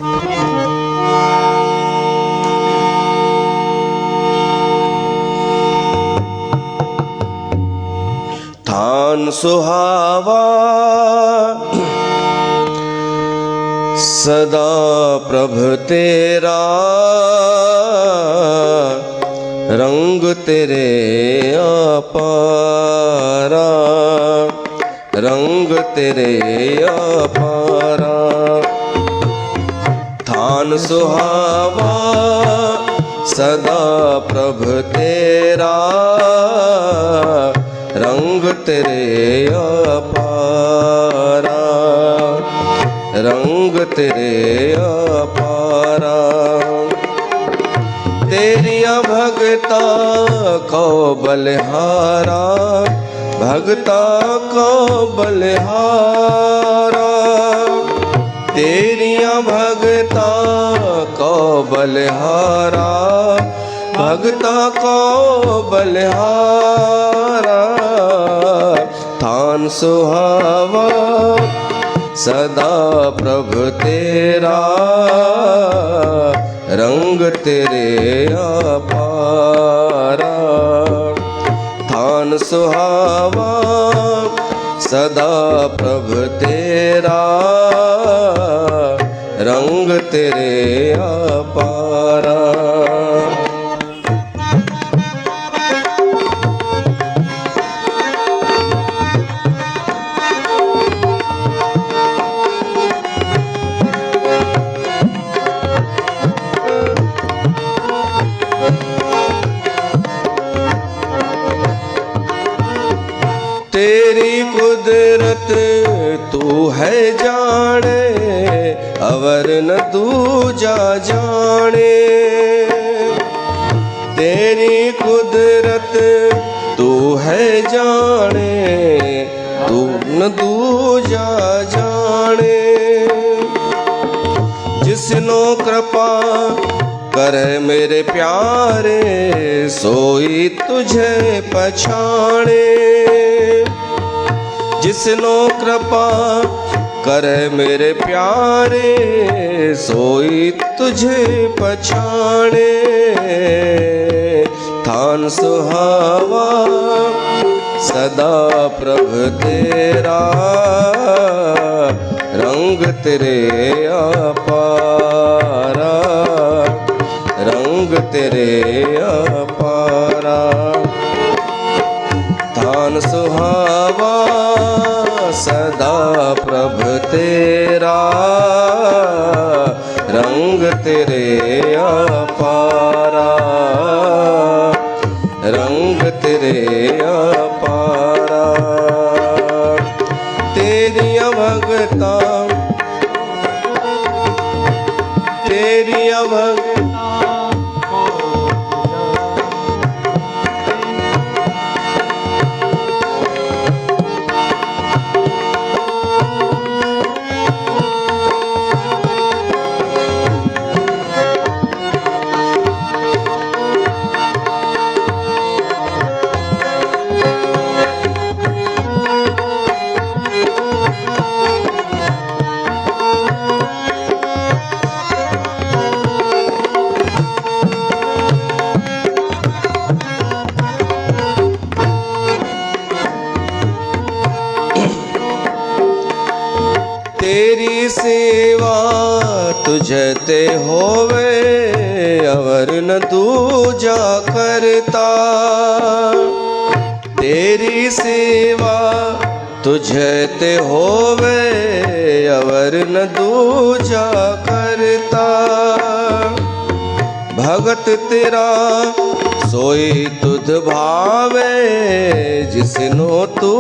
थान सुहावा सदा प्रभ तेरा, रंग तेरे अपारा, रंग तेरे अपारा। थान सुहावा सदा प्रभ तेरा, रंग तेरे अपारा, रंग तेरे अपारा। तेरिया भगता को बलिहारा, भगता को बलिहारा। तेरिया भगता को बलिहारा, भगता को बलिहारा। थान सुहावा सदा प्रभ तेरा, रंग तेरे अपारा। थान सुहावा सदा प्रभ तेरा, रंग तेरे अपारा। तेरी कुदरत तू है जाने, अवर न दूजा जाने। तेरी कुदरत तू है जाने, तू न दूजा जाने। जिसनो कृपा करे मेरे प्यारे, सोई तुझे पछाणे। जिसनो कृपा करे मेरे प्यारे, सोई तुझे पछाणे। थान सुहावा सदा प्रभ तेरा, रंग तेरे अपारा, रंग तेरे अपारा। थान सुहावा सदा प्रभ तेरा, रंग तेरे अपारा, रंग तेरे अपारा। तेरिया भगता, तेरिया भगता तेरी सेवा तुझते होवे, अवर न दूजा करता। तेरी सेवा तुझते होवे, अवर न दूजा करता। भगत तेरा सोई तुध भावे, जिसनो तू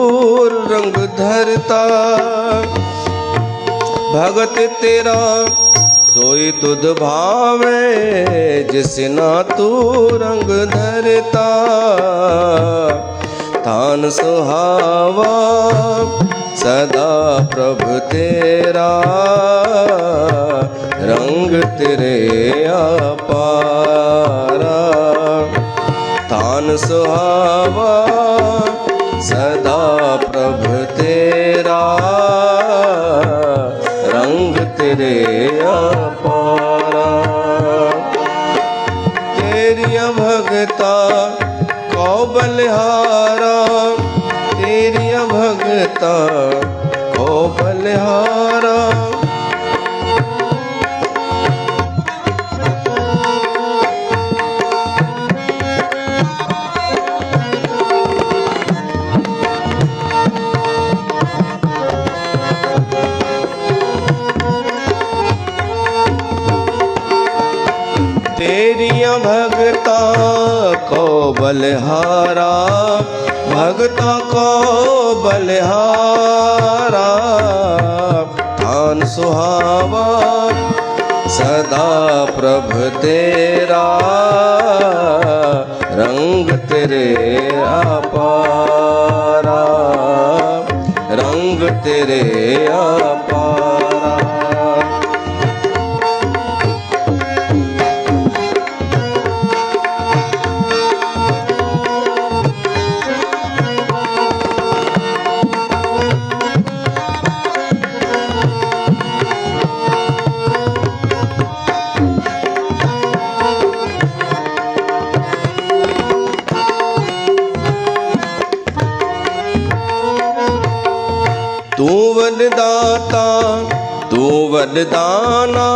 रंग धरता। भगत तेरा सोई तुध भावे, जिसना तू रंग धरता। थान सुहावा सदा प्रभ तेरा, रंग तेरे अपारा। थान सुहावा सदा प्रभ तेरा, रंग तेरे अपारा। तेरी भगता को बलिहारा, तेरी भगता को बलिहारा। तेरी भगता को बलिहारा, भगता को बलिहारा। थान सुहावा सदा प्रभु तेरा, रंग तेरे अपारा, रंग तेरे अपारा। तू वरदाता तू वरदाना,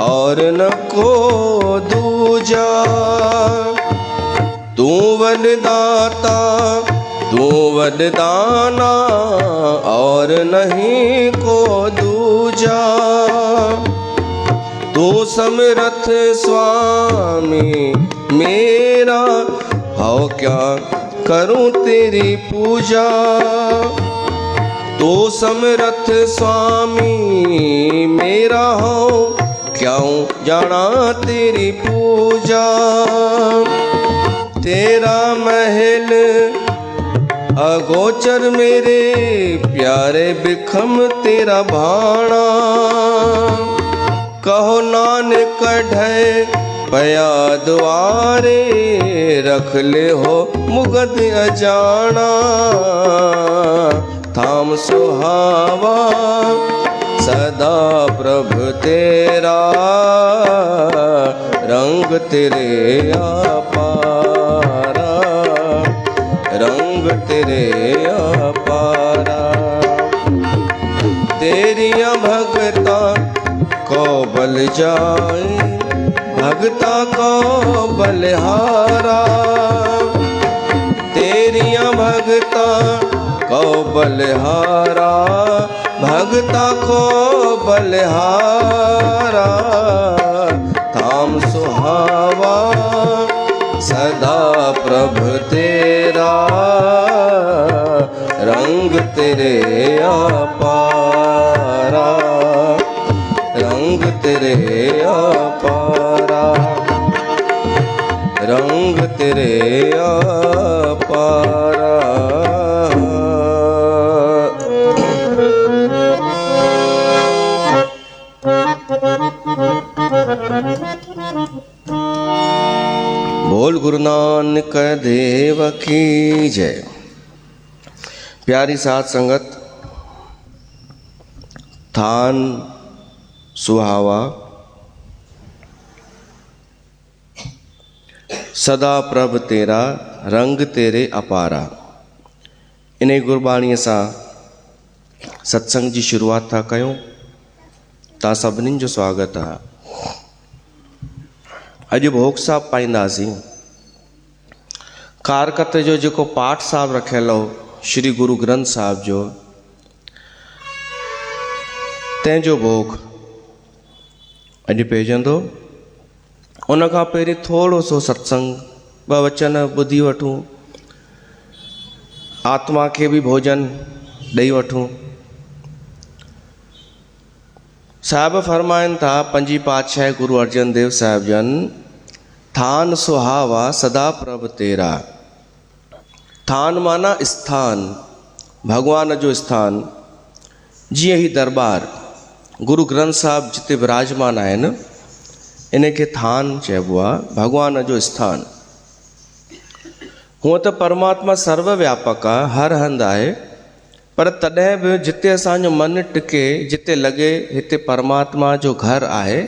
और न को दूजा। तू वरदाता तू वरदाना, और नहीं को दूजा। तू समर्थ स्वामी मेरा, हो क्या करूं तेरी पूजा। तू समर्थ स्वामी मेरा हो, क्यों जाना तेरी पूजा। तेरा महल अगोचर मेरे प्यारे, बिखम तेरा भाणा। कहो नानक कढ़े पया द्वारे, रख ले हो मुगद अजाना। थाम सुहावा सदा प्रभु तेरा, रंग तेरे अपारा, रंग तेरे अपारा। तेरी भगता को बल जाए, भगता को बलिहारा। तेरी भगता को बलिहारा, भगता को बलिहारा। थाम सुहावा सदा प्रभु तेरा, रंग तेरे अपारा, रंग तेरे अपारा, रंग तेरे अपारा। बोल गुरु नानक देव की जय। प्यारी साध संगत, थान सुहावा सदा प्रभ तेरा, रंग तेरे अपारा। इन गुरबाणीअ सां सत्संग जी शुरूआत था कयूं। तव्हां सभिनीनि जो स्वागत आहे। अॼु भोग साहिबु पाईंदासीं। कारकत जो जेको पाठ साहिबु रखियल हो श्री गुरु ग्रंथ साहिब जो, तंहिंजो भोग अॼु पइजंदो। उन खां पहिरीं थोरो सो सत्संग, ॿ वचन ॿुधी वठूं, आत्मा खे बि भोजन ॾेई वठूं। साहिब फरमाइनि था, पंजी पातशाह गुरु अर्जन देव साहिब जन, थान सुहावा सदा प्रभ तेरा। थान माना स्थान, भगवान जो स्थान। जीअं ही दरबार गुरु ग्रंथ साहिब जिते विराजमान आहिनि, इन खे थान चइबो आहे, भगवान जो स्थान। हूअं त परमात्मा सर्वव्यापक आहे, हर हंधि आहे, पर तॾहिं बि जिते असांजो मन टिके, जिते लॻे हिते परमात्मा जो घर आहे,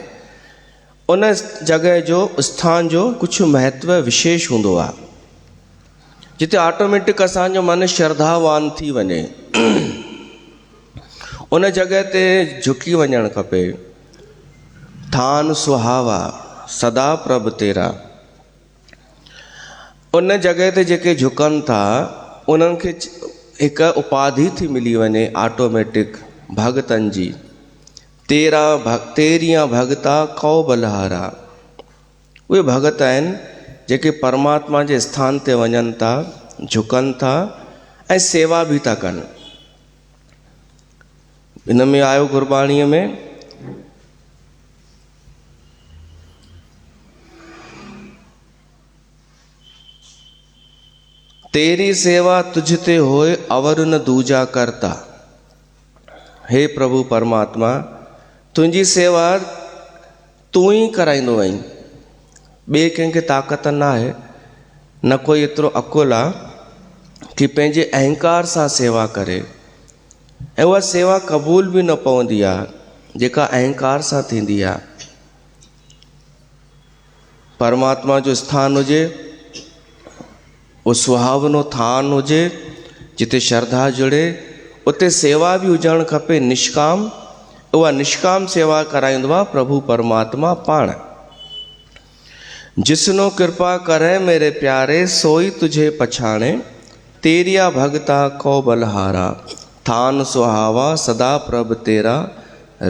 उन जॻह जो, स्थान जो कुझु महत्व विशेष हूंदो आहे, जिते ऑटोमेटिक असांजो मन श्रद्धावान थी वञे। उन जॻह ते झुकी वञणु खपे। थान सुहावा सदा प्रभ तेरा। उन जॻह ते जेके झुकनि था उन्हनि खे हिकु उपाधि थी मिली वञे ऑटोमेटिक भगतनि जी। तेरियां भगता कौ बलहारा। उहे भगत आहिनि जेके परमात्मा जे स्थान ते वञनि था, झुकनि था ऐं सेवा बि था कनि। इन में आयो गुरबाणीअ में, तेरी सेवा तुझते होए अवर न दूजा करता। हे प्रभु परमात्मा, तुंहिंजी सेवा तूं ई कराईंदो आहीं, ॿिए कंहिंखे ताक़त न आहे, न कोई एतिरो अकुल आहे कि पंहिंजे अहंकार सां सेवा करे। ऐं उहा सेवा क़बूल बि न पवंदी आहे जेका अहंकार सां थींदी आहे। परमात्मा जो स्थान हुजे, उहो सुहावनो थान हुजे जिते श्रद्धा जुड़े, उते सेवा बि हुजणु खपे निष्काम। उहा निष्काम सेवा कराईंदो आहे प्रभु परमात्मा पाण। जिसनो कृपा करे मेरे प्यारे सोई तुझे पछाणे, तेरिया भगता को बलहारा। थान सुहावा सदा प्रभ तेरा,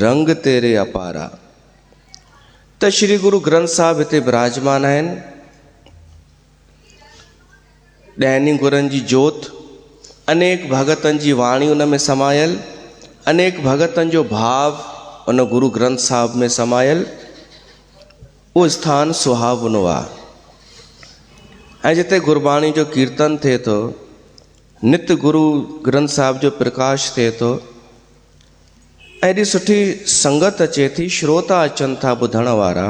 रंग तेरे अपारा। त श्री गुरु ग्रंथ साहिब हिते विराजमान आहिनि। ॾहनि गुरनि जी जोत, अनेक भगतनि जी वाणी उन में समायल, अनेक भगतनि जो भाव उन गुरु ग्रंथ साहिब में समायल। उहो स्थान सुहावनो आहे। ऐं जिते गुरबाणी जो कीर्तन थिए थो, नित्य गुरु ग्रंथ साहिब जो प्रकाश थिए थो, एॾी सुठी संगत अचे थी, श्रोता अचनि था ॿुधण वारा,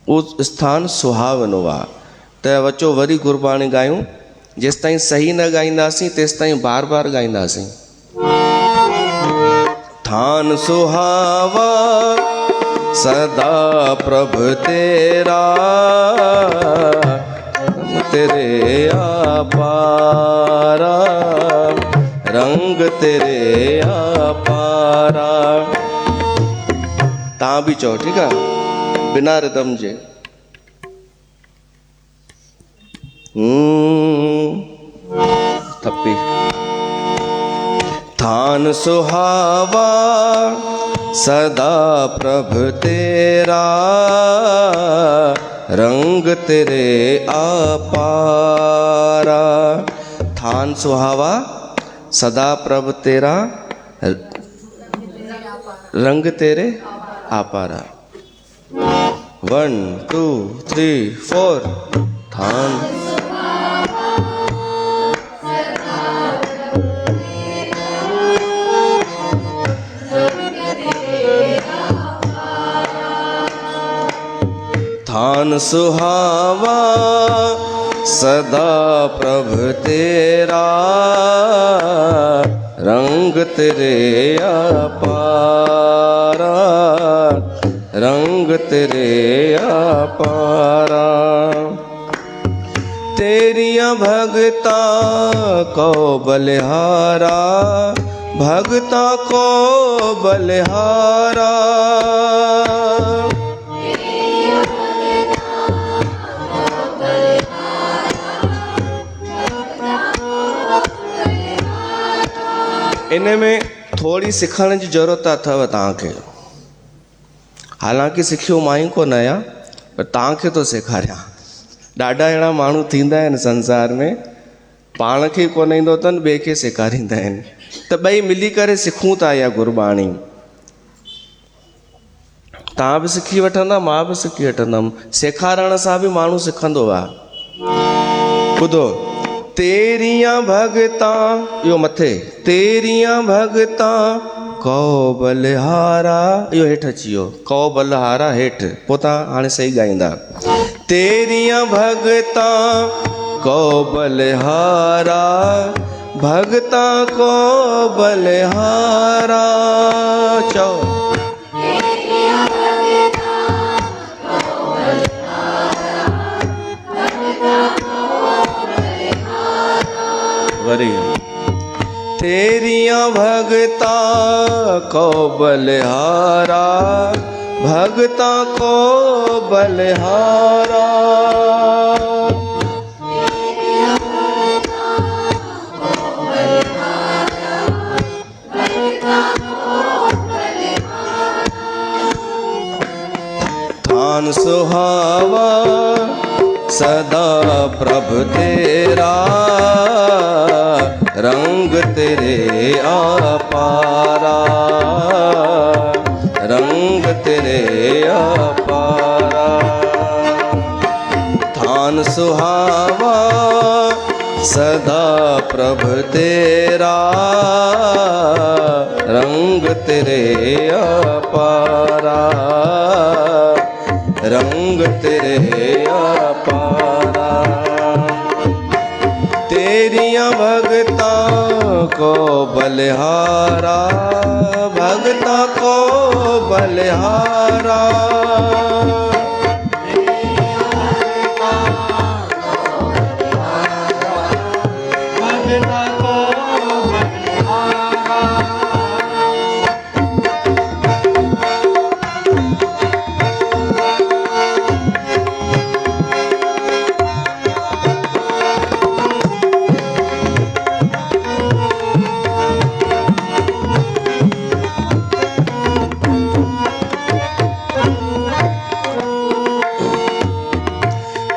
उहो स्थान सुहावनो आहे। त अचो वरी गुरबाणी ॻायूं। जेसि ताईं सही न ॻाईंदासीं तेसि ताईं बार बार ॻाईंदासीं। थान सुहावा सदा प्रभ तेरा, तेरे अपारा, रंग तेरे अपारा। तव्हां बि चओ, ठीकु आहे, बिना रिदम जे। थप्पी। थान सुहावा सदा प्रभ तेरा, रंग तेरे अपारा। थान सुहावा सदा प्रभ तेरा, रंग तेरे अपारा। 1 2 3 4। थान थान सुहावा सदा प्रभ तेरा, रंग तेरे अपारा, रंग तेरे अपारा। तेरिया भगता को बलिहारा, भगता को बलिहारा। इन में थोड़ी सिखण जी ज़रूरत अथव तव्हांखे। हालांकि सिखियो मां ई कोन आहियां, पर तव्हांखे थो सेखारियां। ॾाढा अहिड़ा माण्हू थींदा आहिनि संसार में, पाण खे कोन ईंदो अथनि, ॿिए खे सेखारींदा आहिनि। त ॿई मिली करे सिखूं था इहा गुरबाणी। तव्हां बि सिखी वठंदा, मां बि सिखी वठंदुमि। सेखारण सां बि माण्हू सिखंदो आहे। ॿुधो, तेरियां भगता, इहो मथे, तेरियां भगता को बलिहारा, इहो हेठि अची वियो, को बलिहारा हेठि, पोइ तव्हां हाणे सही ॻाईंदा। तेरियां भगता को बलिहारा, भगता को बलिहारा। चौ वरी तेरिया भगता को बलिहारा, भगता को बलिहारा। थान सुहावा सदा प्रभु तेरा, रंग तेरे अपारा, रंग तेरे अपारा। थान सुहावा सदा प्रभु तेरा, रंग तेरे अपारा, रंग तेरे अपारा। तेरिया भगता को बलिहारा, भगता को बलिहारा।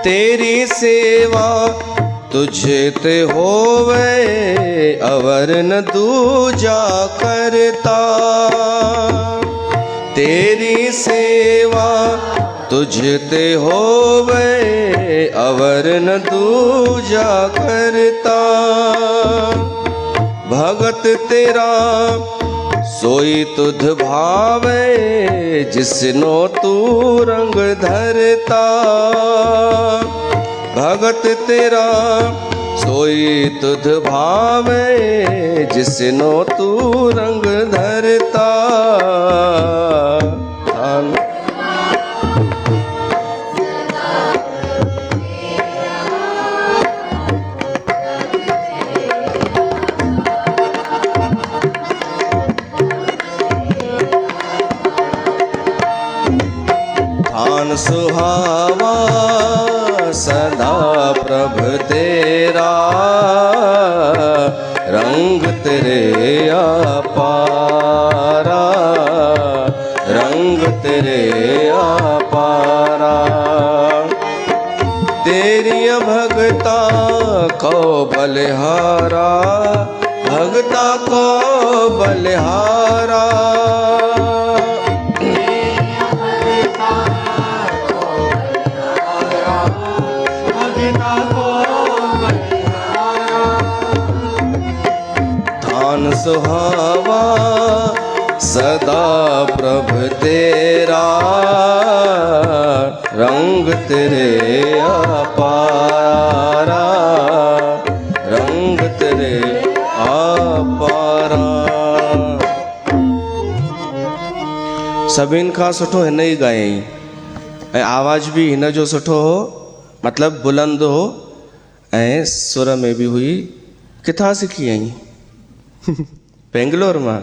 तेरी सेवा तुझे ते होवे, अवर न दूजा करता। तेरी सेवा तुझे ते होवे, अवर न दूजा करता। भगत तेरा सोई तुध भावे, जिसनो तू रंग धरता। भगत तेरा सोई तुध भावे, जिसनो तू रंग धरता। थान सुहावा सदा प्रभु तेरा, रंग तेरे अपारा, रंग तेरे अपारा। तेरी भगता को बलिहारा, भगता को बलिहारा। थान सुहावा सदा प्रभु तेरा, रंग तेरे अपारा, रंग तेरे अपारा। सभिनि खां सुठो हिन ई ॻायईं ऐं आवाज़ बि हिन जो सुठो हो, मतिलबु बुलंद हो ऐं सुर में बि हुई। किथां सिखी आहीं? बेंगलोर मां।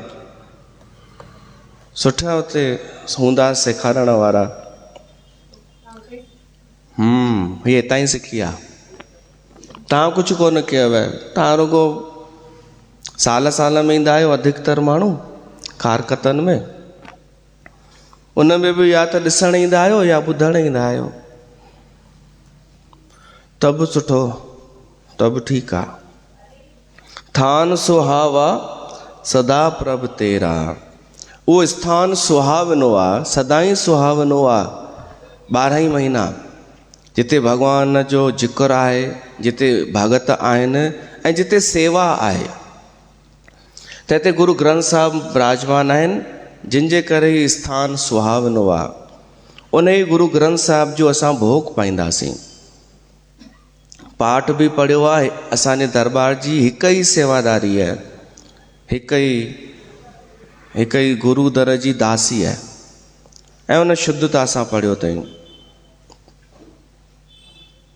सुठा हुते हूंदा सेखारण वारा। हीअ हितां ई सिखी आहे। तव्हां कुझु कोन कयो आहे, तव्हां रुगो साल साल में ईंदा आहियो अधिकतर माण्हू कारकतनि में, उन में बि या त ॾिसण ईंदा आहियो या ॿुधण ईंदा आहियो, त बि सुठो, त बि ठीकु आहे। थान सुहावा सदा प्रभु तेरा, उहो स्थान सुहावनो आहे, सदाई सुहावनो आहे। 12 महीना जिते भॻवान जो जिक्र आहे, जिते भगत आहिनि ऐं जिते सेवा आहे, त हिते गुरु ग्रंथ साहिब विराजमान आहिनि, जिन जे करे ही स्थान सुहावनो आहे। उन ई गुरु ग्रंथ साहिब जो असां भोग पाईंदासीं। पाठ भी पढ़ियो आहे। असांजे दरबार जी हिक ई सेवादारी आहे, हिक ई गुरु दर जी दासी आहे ऐं उन शुद्धता सां पढ़ियो अथई।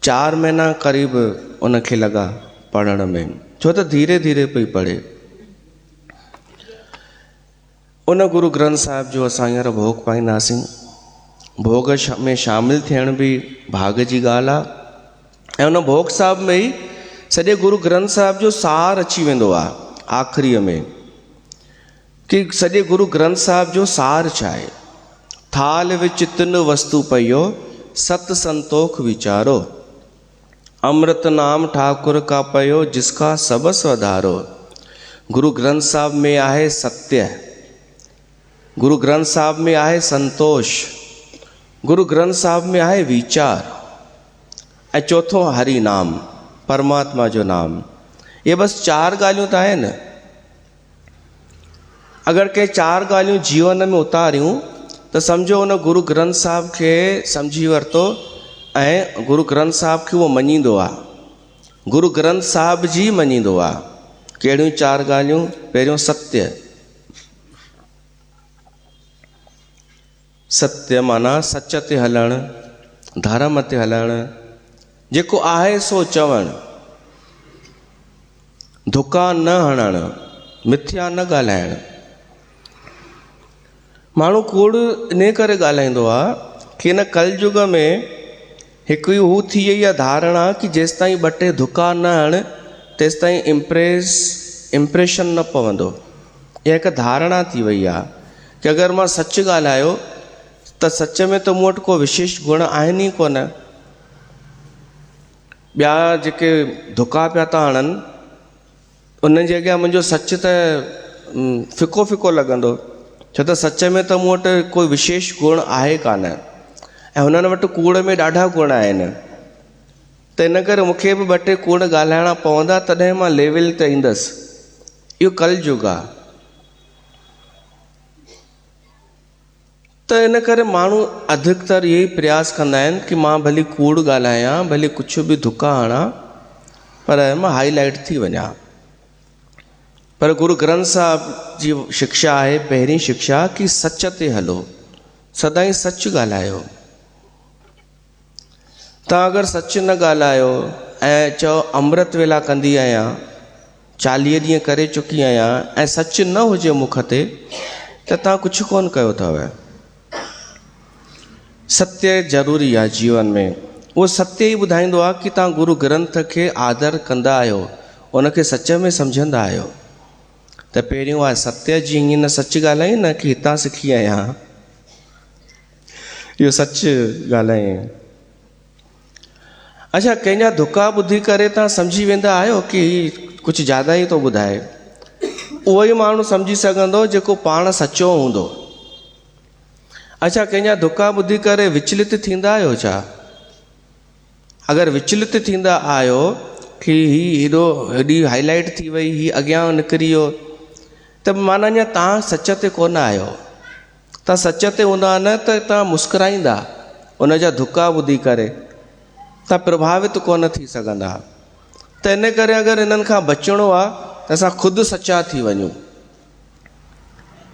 4 महीना क़रीब उनखे लॻा पढ़ण में, छो त धीरे धीरे पई पढ़े। उन गुरु ग्रंथ साहिब जो असां हींअर भोग पाईंदासीं। भोग में शामिल थियण बि भाग जी ॻाल्हि आहे ऐं उन भोग साहिब में ई सॼे गुरु ग्रंथ साहिब जो सार अची वेंदो आहे आख़िरीअ में, कि सॼे गुरु ग्रंथ साहिब जो सार छा आहे। थाल विच 3 वस्तु पइयो, सत संतोख विचारो, अमृत नाम ठाकुर का पयो, जिसका सबस वधारो। गुरु ग्रंथ साहिब में आहे सत्य, गुरु ग्रंथ साहिब में आहे संतोष, गुरु ग्रंथ साहिब में आहे वीचार ऐं चौथो हरि नाम, परमात्मा जो नाम। ये बस 4 ॻाल्हियूं त आहिनि। अगरि के 4 ॻाल्हियूं जीवन में उतारियूं त सम्झो उन गुरु ग्रंथ साहिब खे सम्झी वरितो ऐं गुरु ग्रंथ साहिब खे उहो मञींदो आहे, गुरु ग्रंथ साहिब जी मञींदो आहे। कहिड़ियूं 4 ॻाल्हियूं? पहिरियों सत्य, सत्य माना सच ते हलणु, धर्म ते हलणु, जेको आहे सो चवणु, धुका न हणणु, मिथ्या न ॻाल्हाइणु। माण्हू कूड़ इन करे ॻाल्हाईंदो आहे कि हिन कलयुग में हिकु हू थी वई आहे धारणा कि जेसिताईं 2 टे धुका न हण तेसिताईं इम्प्रेशन न पवंदो। इहा हिकु धारणा थी वई आहे कि अगरि मां सच ॻाल्हायो त सच में त मूं वटि को विशेष गुण आहिनि ई कोन। ॿिया जेके धुका पिया था हणनि उन जे अॻियां मुंहिंजो सच त फिको फिको लॻंदो, छो त सच में त मूं वटि कोई विशेष गुण आहे कान ऐं हुननि वटि कूड़ में ॾाढा गुण आहिनि। त इन करे मूंखे बि 2 टे कूड़ ॻाल्हाइणा पवंदा, तॾहिं मां लेवल ते ईंदुसि। इहो कलयुग आहे। त इन करे माण्हू अधिकतर इहे ई प्रयास कंदा आहिनि कि मां भली कूड़ ॻाल्हायां, भली कुझु बि धुका हणां, पर मां हाईलाइट थी वञा। पर गुरु ग्रंथ साहिब जी शिक्षा आहे, पहिरीं शिक्षा, कि सच ते हलो, सदाईं सच ॻाल्हायो। तव्हां अगरि सच न ॻाल्हायो ऐं चओ अमृत वेला कंदी आहियां, 40 ॾींहं करे चुकी आहियां ऐं सच न हुजे मुख ते, त तव्हां कुझु कोन कयो अथव। सत्य ज़रूरी आहे जीवन में। उहो सत्य ई ॿुधाईंदो आहे कि तव्हां गुरु ग्रंथ खे आदर कंदा आहियो, उनखे सच में सम्झंदा आहियो। त पहिरियों आहे सत्य। जीअं हीअं न सच ॻाल्हाई न कि हितां सिखी आहियां, इहो सच ॻाल्हाए। अच्छा, कंहिंजा धुका ॿुधी करे तव्हां सम्झी वेंदा आहियो कि कुझु ज़्यादा ई थो ॿुधाए। उहो ई माण्हू सम्झी सघंदो जेको पाण सचो हूंदो। अच्छा, कंहिंजा धुका ॿुधी करे विचलित थींदा आहियो छा? अगरि विचलित थींदा आहियो कि हेॾी हाईलाइट थी वई, ही अॻियां निकिरी वियो, त माना अञा तव्हां सच ते कोन आहियो। तव्हां सच ते हूंदा न त तव्हां मुस्कुराईंदा, उन जा धुका ॿुधी करे तव्हां प्रभावित कोन थी सघंदा। त इन करे अगरि इन्हनि खां बचिणो आहे त असां ख़ुदि सचा थी वञूं।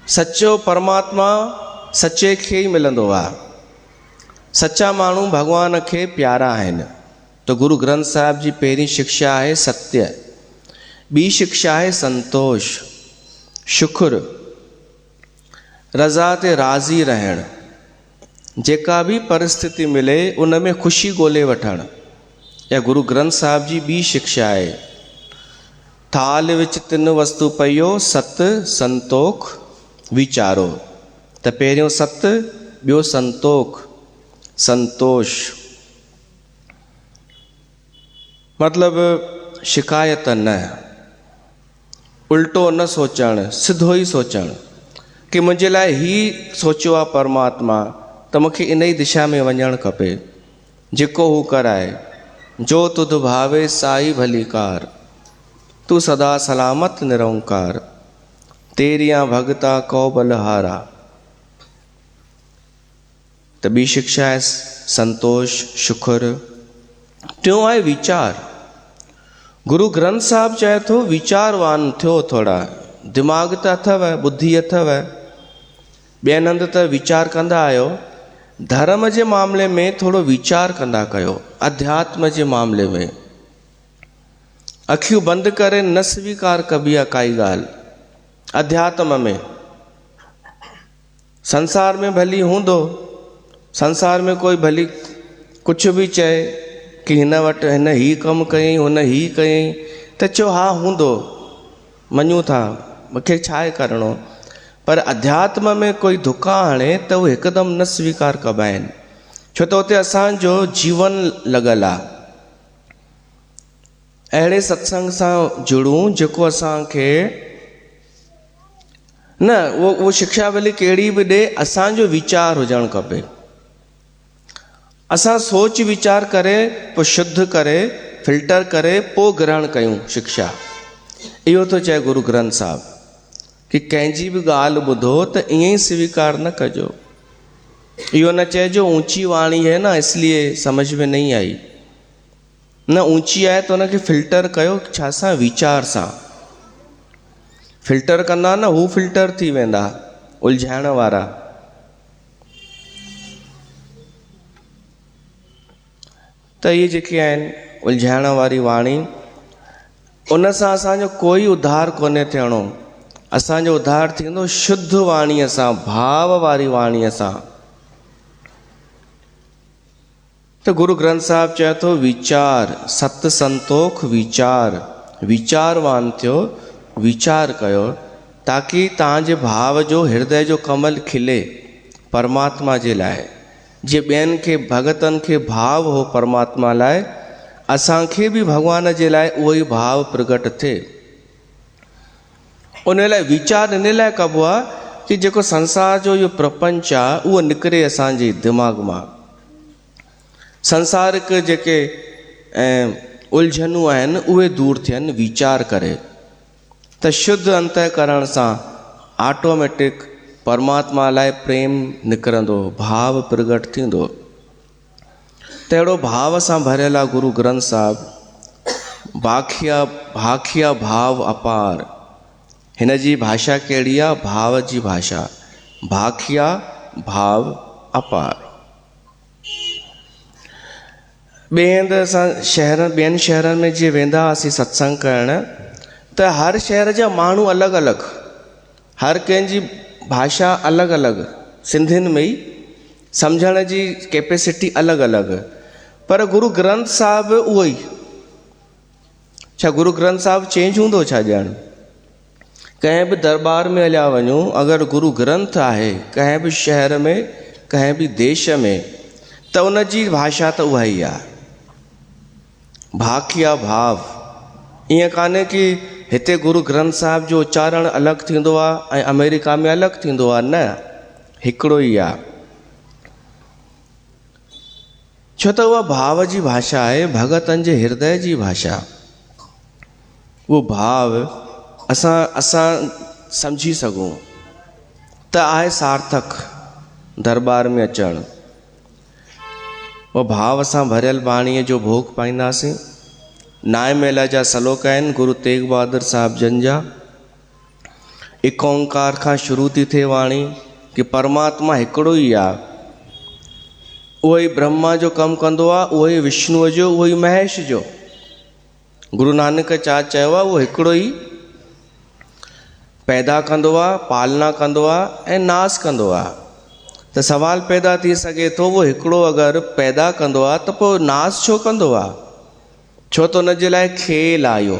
सचो परमात्मा सचे खे ई मिलंदो आहे। सचा माण्हू भॻवान खे प्यारा आहिनि। त गुरु ग्रंथ साहिब जी पहिरीं शिक्षा आहे सत्य, ॿी शिक्षा आहे संतोष, शुक्र, रज़ा ते राज़ी रहणु। जेका बि परिस्थिति मिले उन में ख़ुशी ॻोल्हे वठणु, इहा गुरु ग्रंथ साहिब जी ॿी शिक्षा आहे। थाल विच 3 वस्तु पइयो, सत संतोख वीचारो। त पहिरियों सत, ॿियो संतोख, संतोष मतिलबु शिकायत न, उल्टो न सोचणु, सिधो ई सोचणु कि मुंहिंजे लाइ ही सोचियो आहे परमात्मा त मूंखे इन ई दिशा में वञणु खपे। जेको हू कराए, जो तुध भावे साई भली कार, तू सदा सलामत निरंकार, तेरिया भगता कौ बलहारा। त ॿी शिक्षा आहे संतोष, शुक्र। टियों आहे वीचार। गुरु ग्रंथ साहिब चए थो वीचारवान थियो थोड़ा, दिमाग़ त अथव, बुद्धि अथव, ॿियनि हंधि त वीचार कंदा आहियो, धर्म जे मामले में थोड़ो वीचार कंदा कयो, अध्यात्म जे मामले में अखियूं बंदि करे न स्वीकार कबी आहे काई ॻाल्हि। अध्यात्म में संसार में भली हूंदो, संसार में कोई भली कुछ भी चए कि हिन वटि हिन ही कमु कयईं, हुन ही कयईं, त चओ हा हूंदो, मञूं था, मूंखे छा आहे करिणो। पर अध्यात्म में कोई धुका हणे त उहे हिकदमि न स्वीकार कबा आहिनि, छो त उते असांजो जीवन लॻल आहे। अहिड़े सत्संग सां जुड़ूं जेको असांखे न उहो शिक्षा भली कहिड़ी बि ॾे, असांजो वीचार हुजणु खपे। असां सोच वीचार करे पोइ शुद्ध करे फिल्टर करे पोइ ग्रहण कयूं शिक्षा। इहो थो चए गुरु ग्रंथ साहिब कि कंहिंजी बि ॻाल्हि ॿुधो त ईअं ई स्वीकार न कजो। इहो न चइजो ऊंची वाणी है ना इसलिए समझ में नहीं आई, न ऊंची आहे त उनखे फिल्टर कयो, छा सां? वीचार सां। फिल्टर कंदा न, हू फिल्टर थी वेंदा उलझाइण वारा। त इहे जेके आहिनि उलझाइण वारी वाणी, उन सां असांजो कोई उद्धार कोन्हे थियणो। असांजो उद्धार थींदो शुद्ध वाणीअ सां, भाव वारी वाणीअ सां। त गुरु ग्रंथ साहिब चए थो वीचार, सत संतोख वीचार, वीचारवान थियो, वीचार कयो, ताकि तव्हांजे भाव जो हृदय जो कमल खिले परमात्मा जे लाइ। जे ॿियनि खे भगतनि खे भाव हो परमात्मा लाइ, असांखे बि भॻवान जे लाइ उहो ई भाव प्रगट थिए। उन लाइ वीचार इन लाइ कबो आहे कि जेको संसार जो इहो प्रपंच आहे उहो निकिरे असांजे दिमाग़ मां। संसारिक जेके उलझनूं आहिनि उहे दूर थियनि वीचार करे, त शुद्ध अंतःकरण सां ऑटोमेटिक परमात्मा लाइ प्रेम निकिरंदो, भाव प्रगट थींदो। त अहिड़ो भाव सां भरियल आहे गुरु ग्रंथ साहिब। भाखिया भाव अपार, हिन जी भाषा कहिड़ी आहे? भाव जी भाषा। भाखिया भाव अपार। ॿिए हंधि असां ॿियनि शहरनि में जीअं वेंदा हुआसीं सत्संग करणु, त हर शहर जा माण्हू अलॻि अलॻि, हर कंहिंजी भाषा अलॻि अलॻि, सिंधियुनि में ई सम्झण जी कैपेसिटी अलॻि अलॻि, पर गुरु ग्रंथ साहिब उहो ई। छा गुरु ग्रंथ साहिब चेंज हूंदो छा ॼण? कंहिं बि दरबार में हलिया वञूं, अगरि गुरु ग्रंथ आहे कंहिं बि शहर में, कंहिं बि देश में, त उन जी भाषा त उहा ई आहे, भाखिया भाव। ईअं कान्हे कि हिते गुरु ग्रंथ साहिब जो उच्चारण अलॻि थींदो आहे ऐं अमेरिका में अलॻि थींदो आहे, न, हिकिड़ो ई आहे। छो त उहा भाव जी भाषा आहे, भगतनि जे हृदय जी भाषा। उहो भाव असां सम्झी सघूं त आहे सार्थक दरबार में अचणु। उहो भाव सां भरियल बाणीअ जो भोग पाईंदासीं। नाए मेला जा सलोक आहिनि गुरु तेग बहादुर साहिब जन जा। हिकु ओंकार खां शुरू थी थिए वाणी कि परमात्मा हिकिड़ो ई आहे, उहो ई ब्रह्मा जो कमु कंदो आहे, उहो ई विष्णुअ जो, उहो ई महेश जो। गुरु नानक चयो आहे उहो हिकिड़ो ई पैदा कंदो आहे, पालना कंदो आहे ऐं नास कंदो आहे। त सवाल पैदा थी सघे थो, उहो हिकिड़ो अगरि पैदा कंदो आहे त पोइ नास छो कंदो आहे? छो त उन जे लाइ खेल आहे इहो,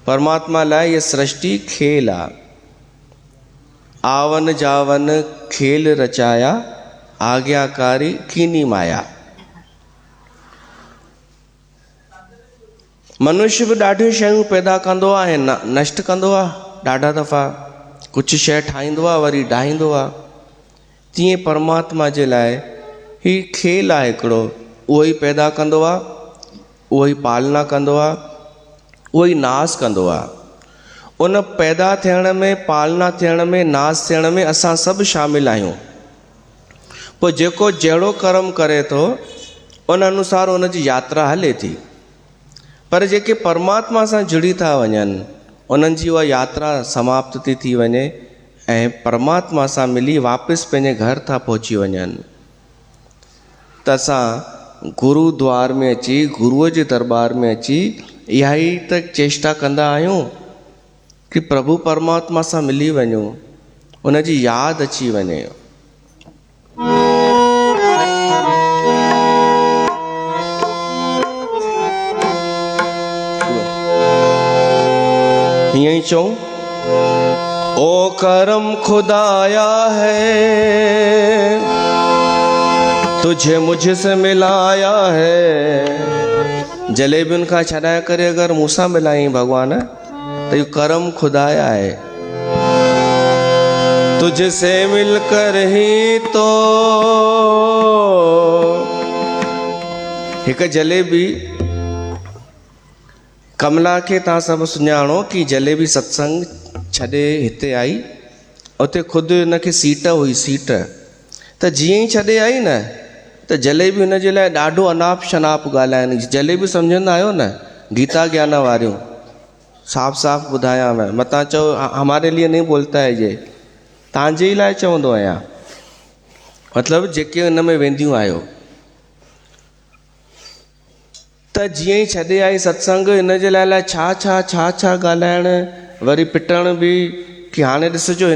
परमात्मा लाइ इहा सृष्टि खेल आहे। आवन जावन खेल रचाया, आज्ञाकारी कीनी माया। मनुष्य बि ॾाढियूं शयूं पैदा कंदो आहे ऐं नष्ट कंदो आहे। ॾाढा दफ़ा कुझु शइ ठाहींदो आहे वरी ढाहींदो आहे। तीअं परमात्मा जे लाइ ही खेल आहे हिकिड़ो, उहो ई पैदा कंदो आहे, उहो ई पालना कंदो आहे, उहो ई नास कंदो आहे। उन पैदा थियण में, पालना थियण में, नास थियण में असां सभु शामिल आहियूं। पोइ जेको जहिड़ो कर्म करे थो उन अनुसार उन जी यात्रा हले थी। पर जेके परमात्मा सां जुड़ी था वञनि उन्हनि जी उहा यात्रा समाप्त थी वञे ऐं परमात्मा सां मिली वापसि पंहिंजे घर था पहुची वञनि। त असां गुरुद्वार में अची, गुरूअ जे दरबार में अची इहा ई त चेष्टा कंदा आहियूं कि प्रभु परमात्मा सां मिली वञूं, उन जी यादि अची वञे। हीअं ई चऊं, ओ करम खुदाया है तुझे मुझसे मिलाया है। जलेबियुनि खां छॾाए करे अगरि मूंसां मिलाई भॻवान त इहो करम खुदाया है। तुझसे मिलकर ही तो हिकु जलेबी कमला खे तव्हां सभु सुञाणो कि जलेबी सत्संग छॾे हिते आई, उते ख़ुदि हुनखे सीट हुई, सीट त जीअं ई छॾे आई न त जलेबी हुनजे लाइ ॾाढो अनाप शनाप ॻाल्हाइनि। जलेबी सम्झंदा आहियो न, गीता ज्ञान वारियूं, साफ़ साफ़ ॿुधायां मैं, मतां चओ हमारे लिए नहीं बोलता है ये, तव्हांजे ई लाइ चवंदो आहियां, मतिलबु जेके हुन में वेंदियूं आहियो। त जीअं ई छॾे आई सत्संग, हिन जे लाइ छा छा छा छा ॻाल्हाइण, वरी पिटण बि कि हाणे ॾिसिजो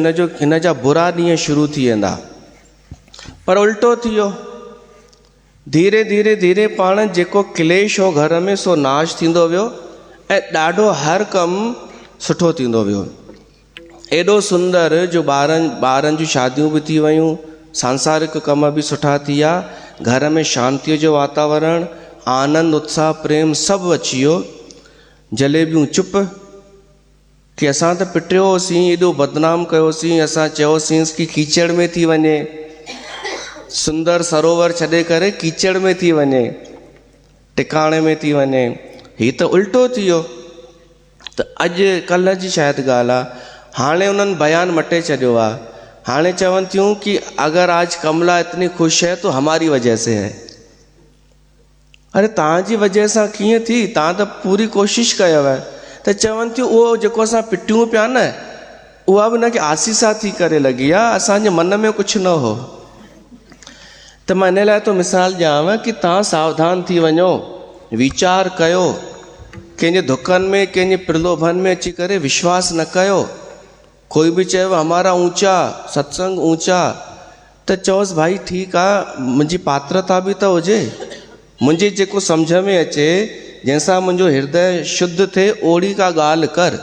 हिन जा बुरा ॾींहं शुरू थी वेंदा। पर उल्टो थी वियो, धीरे धीरे धीरे पाण जेको क्लेश हो घर में सो नाश थींदो वियो ऐं ॾाढो हर कमु सुठो थींदो वियो। एॾो सुंदर जो ॿारनि जूं शादियूं बि थी वियूं, सांसारिक कम बि सुठा थी विया, घर में शांतीअ जो वातावरण, आनंद उत्साह प्रेम सभु अची वियो। जलेबियूं चुप कि असां त पिटियोसीं, एॾो बदनाम कयोसीं, असां चयोसीं कि कीचड़ में थी वञे, सुंदर सरोवर छॾे करे कीचड़ में थी वञे, टिकाणे में थी वञे। हीअ त उल्टो थी वियो। त अॼु कल्ह जी शायदि ॻाल्हि आहे, हाणे उन्हनि बयानु मटे छॾियो आहे। हाणे चवनि थियूं कि अगर आज कमला इतनी खुश है तो हमारी वजह से है। अरे तव्हांजी वजह सां कीअं थी, तव्हां त पूरी कोशिशि कयव। त चवनि थियूं उहो जेको असां पिटियूं पिया न, उहा बि हुनखे आसीसा थी करे लॻी आहे, असांजे मन में कुझु न हो। त मां इन लाइ थो मिसाल ॾियांव कि तव्हां सावधान थी वञो, वीचार कयो, कंहिंजे दुखनि में कंहिंजे प्रलोभन में अची करे विश्वास न कयो। कोई बि चयो हमारा ऊंचा सत्संग ऊंचा, त चओसि भाई ठीकु आहे, मुंहिंजी पात्रता बि त हुजे, मुंहिंजे जेको सम्झ में अचे, जंहिंसां मुंहिंजो हृदय शुद्ध थिए, ओड़ी का ॻाल्हि कर।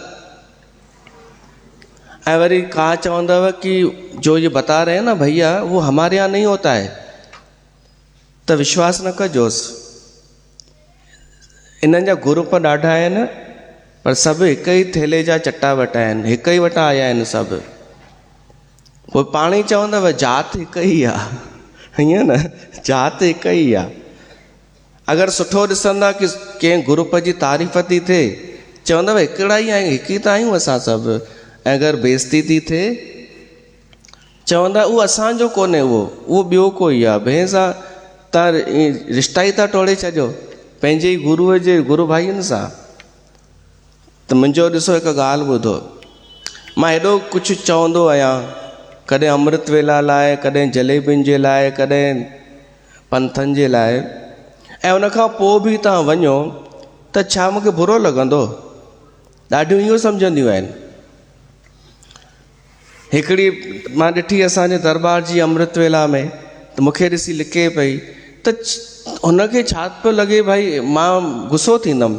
ऐं वरी का चवंदव कि जो ये बता रहे हैं ना भैया वो हमारे यहाँ नहीं होता है, त विश्वास न कजोसि। इन्हनि जा ग्रुप ॾाढा आहिनि, पर सभु हिक ई थेले जा चटाभेटा आहिनि, हिक ई वटां आया आहिनि सभु। पोइ पाण ई चवंदव जात हिक ई आहे, हीअं न, जात हिक ई आहे। अगरि सुठो ॾिसंदा कि कंहिं ग्रुप जी तारीफ़ थी थिए, चवंदव हिकिड़ा ई आहियूं, हिक ई त आहियूं असां सभु। ऐं अगरि बेइज़ती थी थिए, चवंदा उहो असांजो कोन्हे, उहो ॿियो कोई आहे। भेण सां तव्हां रिश्ता ई था टोड़े छॾियो पंहिंजे ई गुरूअ जे गुरू भाईनि सां। त मुंहिंजो ॾिसो हिकु ॻाल्हि ॿुधो, मां हेॾो कुझु चवंदो आहियां, कॾहिं अमृत वेला लाइ, कॾहिं जलेबियुनि जे लाइ, कॾहिं पंथनि जे लाइ, ऐं उनखां पोइ बि तव्हां वञो त छा मूंखे बुरो लॻंदो? ॾाढियूं इहो सम्झंदियूं आहिनि। हिकिड़ी मां ॾिठी असांजे दरबार जी अमृत वेला में, त मूंखे ॾिसी लिके पई, त हुनखे छा पियो लॻे भाई मां गुस्सो थींदुमि।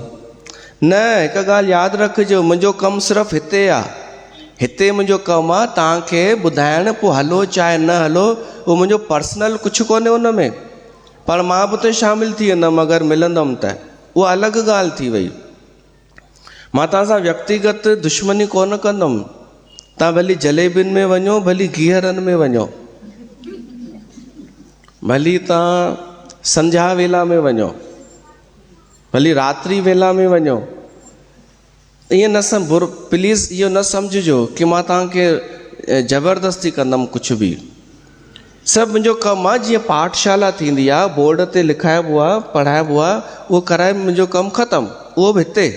न, हिकु ॻाल्हि यादि रखिजो, मुंहिंजो कमु सिर्फ़ु हिते आहे, हिते मुंहिंजो कमु आहे तव्हांखे ॿुधाइण, पोइ हलो चाहे न हलो, उहो मुंहिंजो पर्सनल कुझु कोन्हे उन में। पर मां बि त शामिलु थी वेंदुमि अगरि मिलंदुमि त, उहा अलॻि ॻाल्हि थी वई। मां तव्हां सां व्यक्तिगत दुश्मनी कोन कंदुमि, तव्हां भली जलेबियुनि में वञो, भली गीहरनि में वञो, भली तव्हां संझा वेला में वञो, भली रात्रि वेला में वञो। ईअं न प्लीज़ इहो न सम्झिजो कि मां तव्हांखे ज़बरदस्ती कंदुमि कुझु बि। सभु मुंहिंजो कमु आहे, जीअं पाठशाला थींदी आहे, बोर्ड ते लिखाइबो आहे, पढ़ाइबो आहे, उहो कराए मुंहिंजो कमु ख़तमु। उहो बि हिते।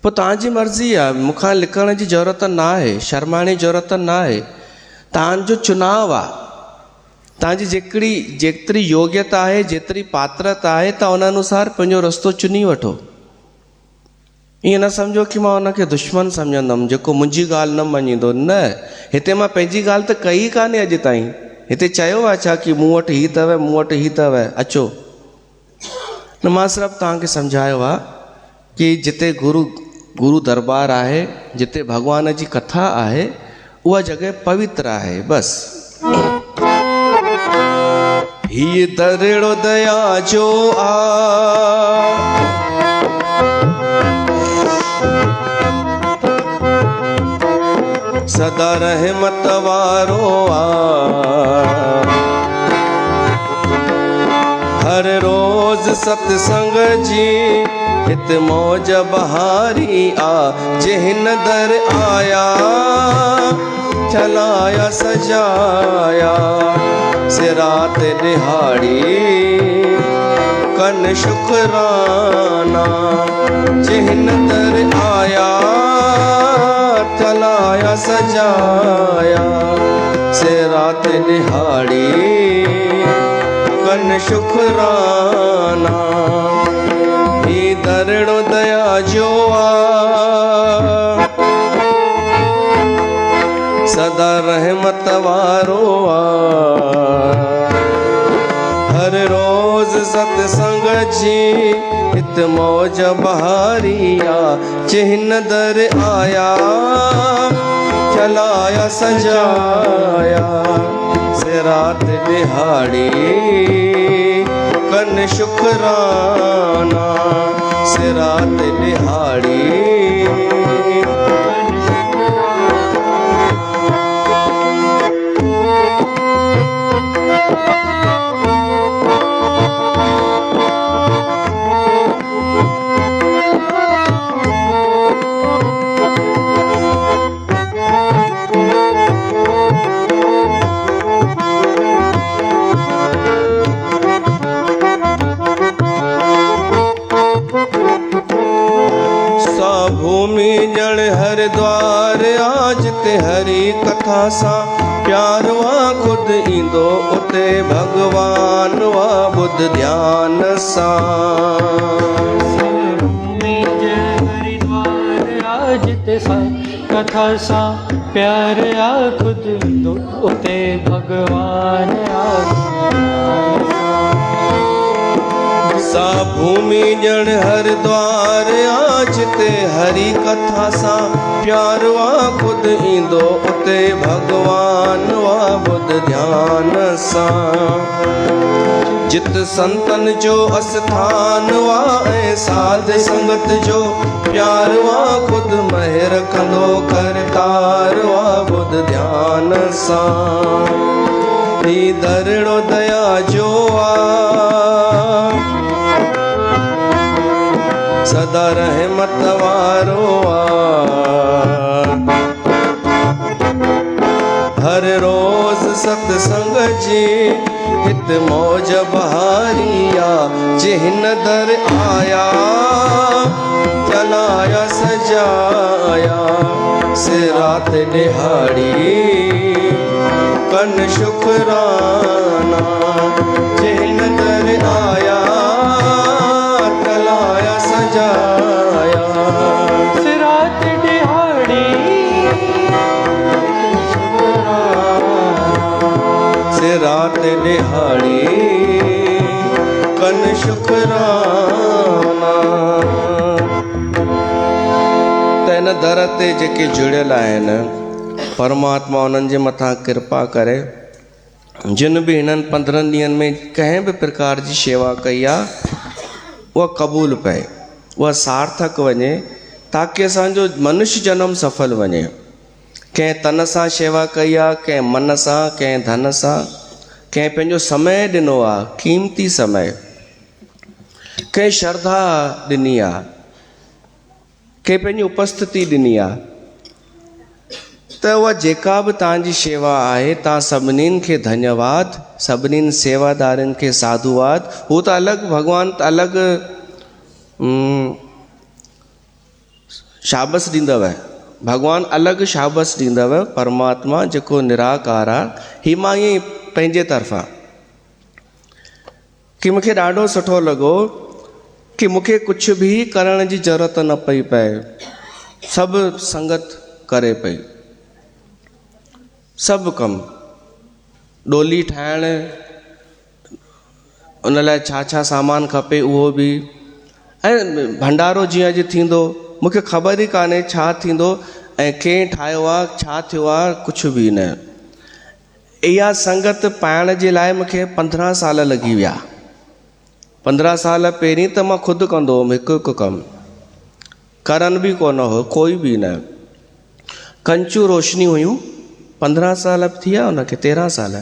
पोइ तव्हांजी मर्ज़ी आहे, मूंखां लिखण जी ज़रूरत न आहे, शर्माइण जी ज़रूरत न आहे। तव्हांजो चुनाव आहे। तव्हांजी जेतिरी योग्यता आहे, जेतिरी पात्रता आहे, तव्हां उन अनुसार पंहिंजो रस्तो चुनी वठो। ईअं न सम्झो कि मां हुनखे दुश्मन सम्झंदुमि जेको मुंहिंजी ॻाल्हि न मञींदो। न, हिते मां पंहिंजी ॻाल्हि त कई कान्हे अॼु ताईं। हिते चयो आहे छा कि मूं वटि हीअ अथव, मूं वटि हीअ अथव, अचो। न, मां सिर्फ़ु तव्हांखे सम्झायो आहे कि जिते गुरु दरबार आहे, जिते भॻवान जी कथा आहे, उहा जॻह पवित्र आहे, बसि। हीअ दरिड़ो दया जो सदा रहमत वारो हर रोज़ सत्संग जी हित मौज बहारी जे हिन दर आया चलाया सजाया से रात दिहाड़ी कन शुक्राना जे हिन दर आया चलाया सजाया से रात दिहाड़ी कन शुक्राना। ही दरिड़ो दया जो सदा रहमत वारो हर रोज़ सत्संग जी हित मौज बहारिया चिन्ह दर आया चलाया सजाया से रात दिहाड़ी कन शुक्राना से रात दिहाड़ी। भूमि जड़ हरिद्वार आज ते हरी कथा सा प्यार वा खुद ईंदो उते भगवान वा बुद्ध ध्यान सा। भूमि जड़ हरिद्वार आज ते कथा सा प्यार आ खुद ईंदो उते भगवान सा। भूमि जड़ हरिद्वार आज ते हरी कथा सा प्यार वा खुद ईंदो उते भगवान वा बुद्ध ध्यान सा। जित संतन जो अस्थान वा ऐं साध संगत जो प्यार वा खुद महर कंदो करतार वा बुद्ध ध्यान सा। ही दरिड़ो दया जो सदा रहमत वारो हर रोज़ सत्संग जी हित मौज बहारिया जिन दर आया चलाया सजाया से रात दिहाड़ी कन शुक्राना जिन दर आया चलाया सजाया से रात दिहाड़ी से रात दिहाड़ी कन शुक्राना। त हिन दर ते जेके जुड़ियल आहिनि परमात्मा उन्हनि जे मथां कृपा करे जिन बि हिननि 15 ॾींहंनि में कंहिं बि प्रकार जी शेवा कई आहे उहा क़बूल पए, उहा सार्थक वञे ताकी असांजो मनुष्य जन्म सफल वञे। कंहिं तन सां शेवा कई आहे, कंहिं मन सां, कंहिं धन सां, कंहिं पंहिंजो समय ॾिनो आहे, क़ीमती समय, कंहिं श्रद्धा ॾिनी आहे, कंहिं पंहिंजी उपस्थिति ॾिनी आहे। त उहा जेका बि तव्हांजी शेवा आहे तव्हां सभिनीनि खे धन्यवाद, सभिनीनि सेवादारनि खे साधुवाद। हू त अलॻि भॻवानु त अलॻि शाबस ॾींदव, भॻवानु अलॻि शाबस ॾींदव, परमात्मा जेको निराकार आहे, ही मां ईअं ई पंहिंजे तरफ़ां कि मूंखे ॾाढो सुठो लॻो कि मूंखे कुझु बि करण जी ज़रूरत न पई पए, सभु संगत करे पई, सभु कमु, डोली ठाहिण, उन लाइ छा छा सामान खपे उहो बि, ऐं भंडारो जीअं अॼु थींदो, मूंखे ख़बर ई कान्हे छा थींदो ऐं कंहिं ठाहियो आहे, छा थियो आहे, कुझु बि न। इहा संगत पाइण जे लाइ मूंखे 15 साल लॻी विया। 15 साल पहिरीं त मां ख़ुदि कंदो हुउमि हिकु हिकु कमु, करन बि कोन हो, कोई बि न। कंचू रोशनी हुयूं, 15 साल थी विया हुनखे, 13 साल,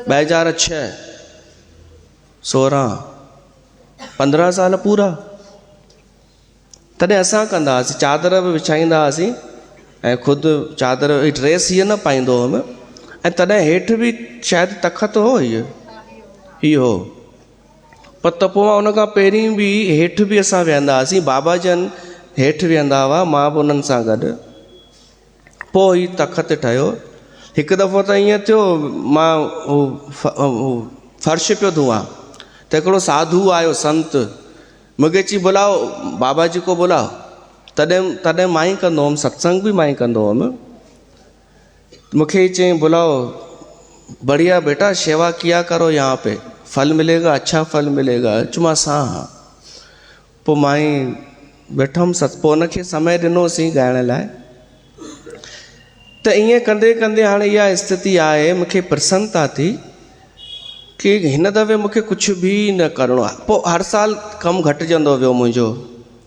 2006, 16, 15 साल पूरा। तॾहिं असां कंदा हुआसीं, चादर बि विछाईंदा हुआसीं ऐं ख़ुदि चादर, ड्रेस हीअ न पाईंदो हुउमि, ऐं तॾहिं हेठि बि शायदि तख़त हो, इहो हो, पर त पोइ मां उन खां पहिरीं बि हेठि बि असां विहंदा हुआसीं, बाबा जन हेठि विहंदा हुआ, मां बि उन्हनि सां गॾु। पोइ हीउ तख़त ठहियो। हिकु दफ़ो त ईअं थियो, मां फर्श पियो धोआं त हिकिड़ो साधू आयो, संत, मूंखे चई बुलाओ, बाबा जी को बुलाओ। तॾहिं मां ई कंदो हुउमि, सत्संग बि मां ई कंदो हुउमि। मूंखे ई चई बुलाओ, बढ़िया बेटा सेवा किया करो, यहाँ पे फल मिलेगा, अच्छा फल मिलेगा। चुमा सां हा। पोइ मां ई वेठुमि, पोइ उनखे समय ॾिनोसीं ॻाइण लाइ। त ईअं कंदे कंदे हाणे इहा स्थिति आहे, मूंखे प्रसन्नता थी कि हिन दफ़े मूंखे कुझु बि न करिणो आहे। पोइ हर साल कमु घटिजंदो वियो मुंहिंजो,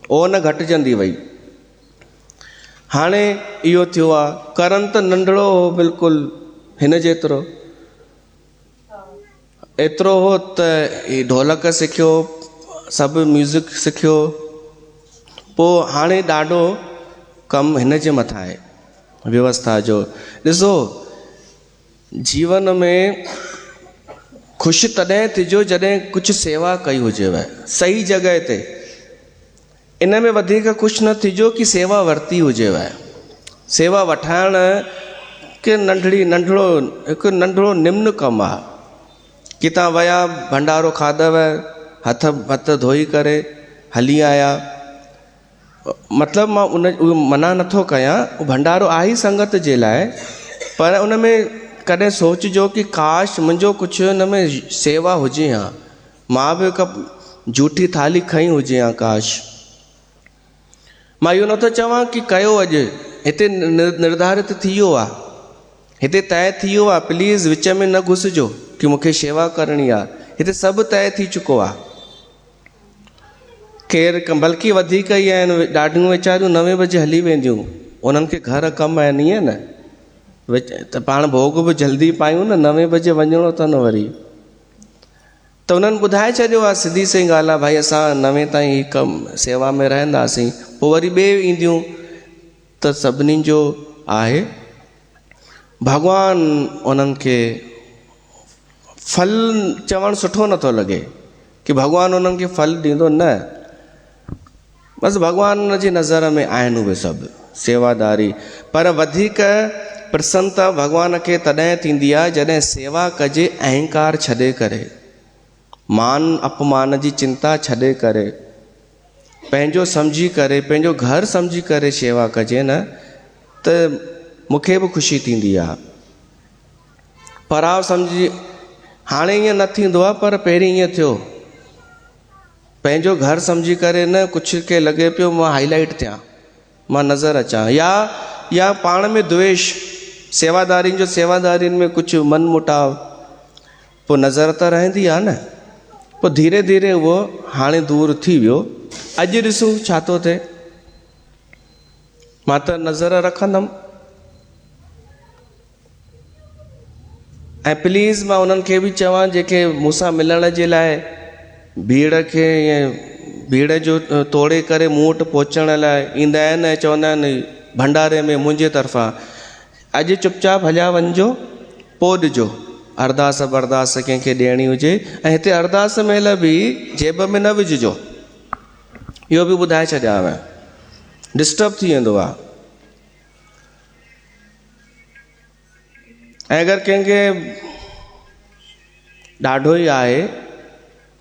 ओन घटिजंदी वई। हाणे इहो थियो आहे, करन त नंढड़ो हो बिल्कुलु, हिन जेतिरो, एतिरो हो त ही ढोलक सिखियो, सभु म्यूज़िक सिखियो। पोइ हाणे ॾाढो कमु हिन जे मथां आहे, व्यवस्था जो। ॾिसो, जीवन में ख़ुशि तॾहिं थिजो जॾहिं कुझु सेवा कई हुजेव सही जॻह ते। इन में वधीक ख़ुशि न थिजो कि सेवा वरिती हुजेव। सेवा वठाइण के हिकु नंढड़ो निम्न कमु आहे कि तव्हां विया, भंडारो खाधव, हथ धोई करे हली आया। मतिलबु मां उहो मना नथो कयां, भंडारो आहे ई संगत जे लाइ, पर उन में कॾहिं सोचिजो कि काश मुंहिंजो कुझु हिन में सेवा हुजे हा, मां बि हिकु झूठी थाली खई हुजे हा काश। मां इहो नथो चवां कि कयो, अॼु हिते निर्धारित थी वियो आहे, हिते तय थी वियो आहे, प्लीज़ विच में न घुसिजो कि मूंखे शेवा करणी आहे। हिते सभु तय थी चुको आहे। केरु बल्कि वधीक ई आहिनि, ॾाढियूं वीचारियूं 9 बजे हली वेंदियूं, उन्हनि खे घर कमु आहिनि, ईअं न त पाण भोग बि जल्दी पायूं न, 9 बजे वञिणो अथनि वरी। त उन्हनि ॿुधाए छॾियो आहे, सिधी सही ॻाल्हि आहे, भाई असां 9 ताईं ही कमु सेवा में रहंदासीं, पोइ वरी ॿिए ईंदियूं। त सभिनीनि जो आहे, भॻवानु उन्हनि खे फल चवणु सुठो नथो लॻे कि भॻवानु उन्हनि खे फल ॾींदो, न, बसि भॻवान जी नज़र में आहिनि उहे सभु सेवादारी। पर वधीक प्रसन्नता भॻवान खे तॾहिं थींदी आहे जॾहिं सेवा कजे अहंकार छॾे करे, मान अपमान जी चिंता छॾे करे, पंहिंजो सम्झी करे, पंहिंजो घर सम्झी करे शेवा कजे न, त मूंखे बि ख़ुशी थींदी आहे। पराव सम्झी, हाणे ईअं न थींदो आहे, पर पहिरीं ईअं थियो, पंहिंजो घर सम्झी करे न, कुझु खे लॻे पियो मां हाईलाइट थियां, मां नज़र अचां, या पाण में द्वेष, सेवादारियुनि में कुझु मन मुटाव, पोइ नज़र त रहंदी आहे न। पोइ धीरे धीरे उहो हाणे दूरि थी वियो। अॼु ॾिसूं छा थो थिए। मां त नज़र रखंदुमि, ऐं प्लीज़ मां उन्हनि खे बि चवां जेके मूंसां मिलण जे लाइ भीड़ खे भीड़ जो तोड़े करे मूं वटि पहुचण लाइ ईंदा आहिनि ऐं चवंदा आहिनि भंडारे में मुंहिंजे तरफ़ां, अॼु चुपचाप हलिया वञिजो, पोइ ॾिजो, अरदास बरदास कंहिंखे ॾियणी हुजे। ऐं हिते अरदास महिल बि जेब में न विझिजो, इहो बि ॿुधाए छॾियांव, डिस्टर्ब थी वेंदो आहे। ऐं अगरि कंहिंखे ॾाढो ई आहे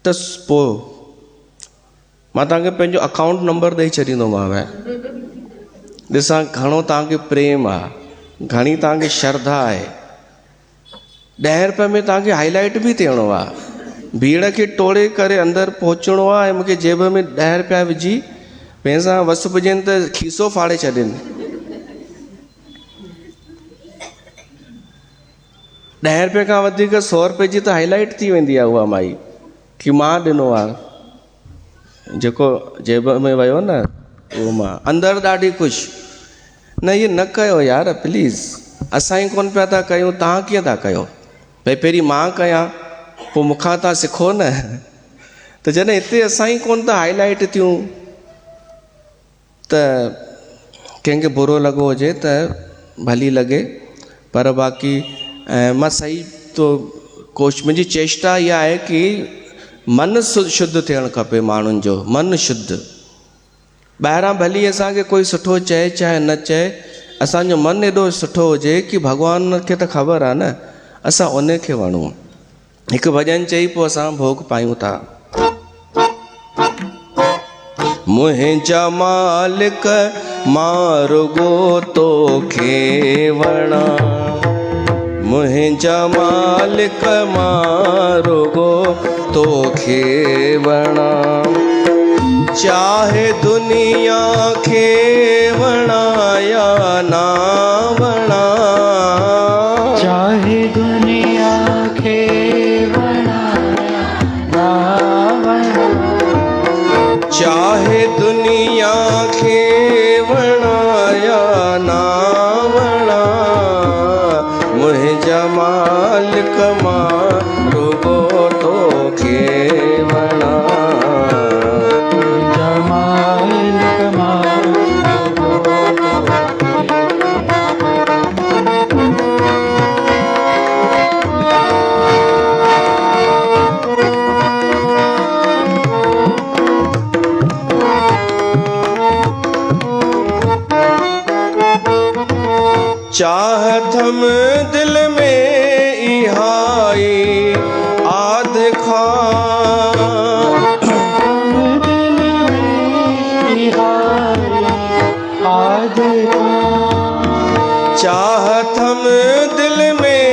त पोइ मां तव्हांखे पंहिंजो अकाउंट नंबर ॾेई छॾींदोमांव। ॾिसां घणो तव्हांखे प्रेम आहे, घणी तव्हांखे श्रद्धा आहे। 10 रुपये में तव्हांखे हाईलाइट बि थियणो आहे, भीड़ खे टोड़े करे अंदरि पहुचणो आहे ऐं मूंखे जेब में 10 रुपया विझी पंहिंसां वस पुॼनि त खीसो फाड़े छॾनि। 10 रुपये खां वधीक 100 रुपये जी त हाईलाइट थी वेंदी आहे उहा माई कि मां ॾिनो आहे, जेको जेब में वियो न उहो मां। अंदरि ॾाढी ख़ुशि। न इहे न कयो यार प्लीज़, असां ई कोन पिया था कयूं, तव्हां कीअं था कयो? भई पहिरीं मां कयां पोइ मूंखां तव्हां सिखो न। त जॾहिं हिते असां ई कोन था हाईलाइट थियूं त कंहिंखे बुरो लॻो हुजे त भली लॻे, पर बाक़ी मां सही तो मुंहिंजी चेष्टा इहा आहे कि मन शुद्ध थियणु खपे माण्हुनि जो, मन शुद्ध। ॿाहिरां भली असांखे कोई सुठो चए चाहे न चए, असांजो मन एॾो सुठो हुजे कि भॻवान खे त ख़बर आहे न, असां उन खे वणूं। हिकु भॼन चई पोइ असां भोग पायूं था। मुंहिंजा मालिक मां रुॻो तोखे वणा, मुंहिंजा मालिक मां रुॻो तोखे वणा। चाहे दुनिया खे वणा या ना वणा, चाहे दुनिया खे वणा या ना वणा, चाहे दुनिया खे वणा या ना वणा, मुंहिंजा मालिक मां रुॻो तोखे वणा। मुंहिंजा मालिक मां रुॻो चाहत हम दिल में इहाई आद खां, दिल में इहाई आद खां, चाहत हम दिल में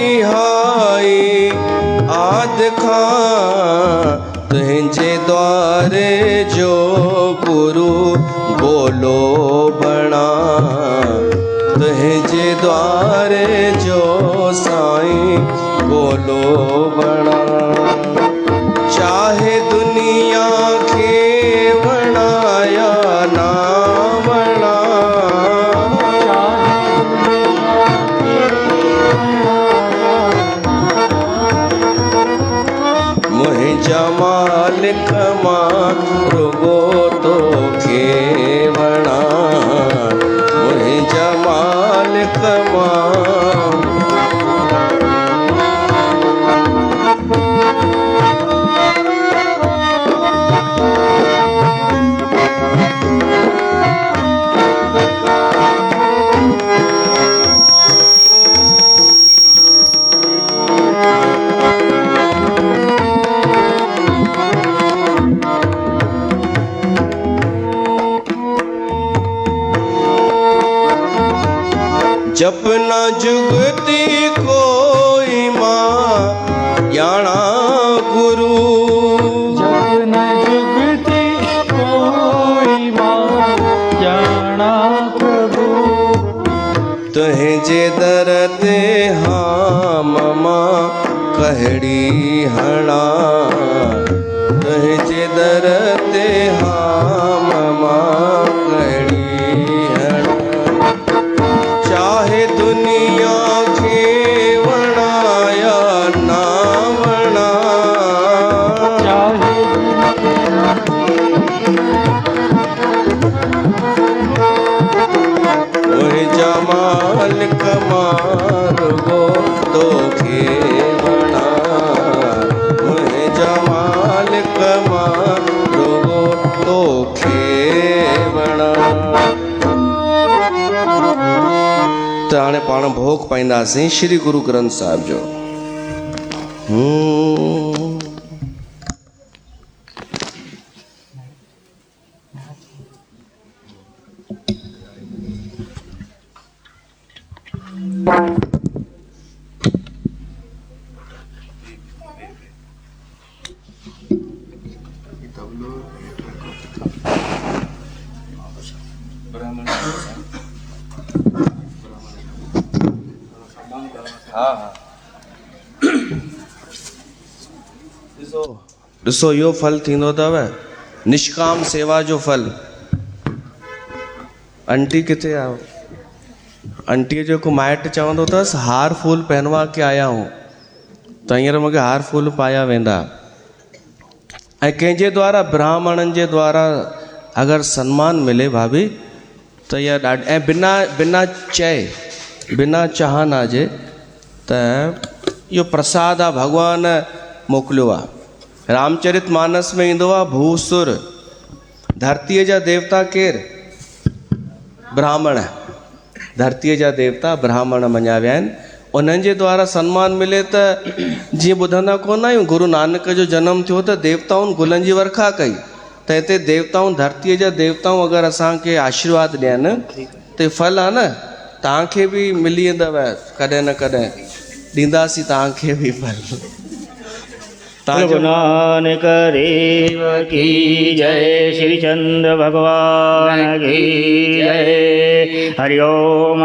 इहाई आद खां, तुंहिंजे द्वारे जो गुरु बोलो बणा, तुंहिंजे द्वारे जो साईं बोलो बणा। चाहे दुनिया खे वणा या ना वणा, मुंहिंजा मालिक मां रुॻो तोखे वणा, मुंहिंजा मालिक मां। जपना जुगती कोई मां याणा गुरु, जपना जुगती कोई मां याणा प्रभु, तुंहिंजे दर ते हाम मां कहड़ी हणा, तुंहिंजे दर ते हाम मां कहड़ी हणा। चाहे दुनिया खे वणा या ना वणा, चाहे मुंहिंजा मालिक मां रुॻो तो खेवणा मुहे जमाल कमारो तो खेवणा। त हाणे पाण भोग पाईंदासीं श्री गुरु ग्रंथ साहिब जो। ॾिसो इहो फल थींदो अथव निष्काम सेवा जो फल। आंटी किथे आहे? आंटीअ जो को माइट चवंदो अथसि हार फूल पहनवा के आया हूँ, त हींअर मूंखे हार फूल पाया वेंदा। ऐं कंहिंजे द्वारा ब्राह्मणनि जे द्वारा अगरि सम्मान मिले भाभी त इहा ॾाढी, ऐं बिना चए बिना चाहना जे, त इहो प्रसाद आहे, भॻवान मोकिलियो आहे। रामचरित मानस में ईंदो आहे भूसुर, धरतीअ जा देवता केरु? ब्राह्मण। धरतीअ जा देवता ब्राह्मण मञा विया आहिनि। उन्हनि जे द्वारा सम्मान मिले त जीअं ॿुधंदा कोन आहियूं गुरु नानक जो जनमु थियो त देवताउनि गुलनि जी वर्खा कई, त हिते देवताऊं धरतीअ जा देवताऊं अगरि असांखे आशीर्वाद ॾियनि त फल आहे न, तव्हांखे बि मिली वेंदव कॾहिं न कॾहिं, ॾींदासीं तव्हांखे बि फल। गुरु नानक देव की जय, श्री चंद्र भगवान की जय। हरिओम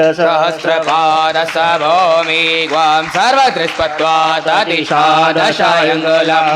सहस्रपाद भौमि ग्वां सर्वदृष्पत्वादतिशादशायङ्गुलं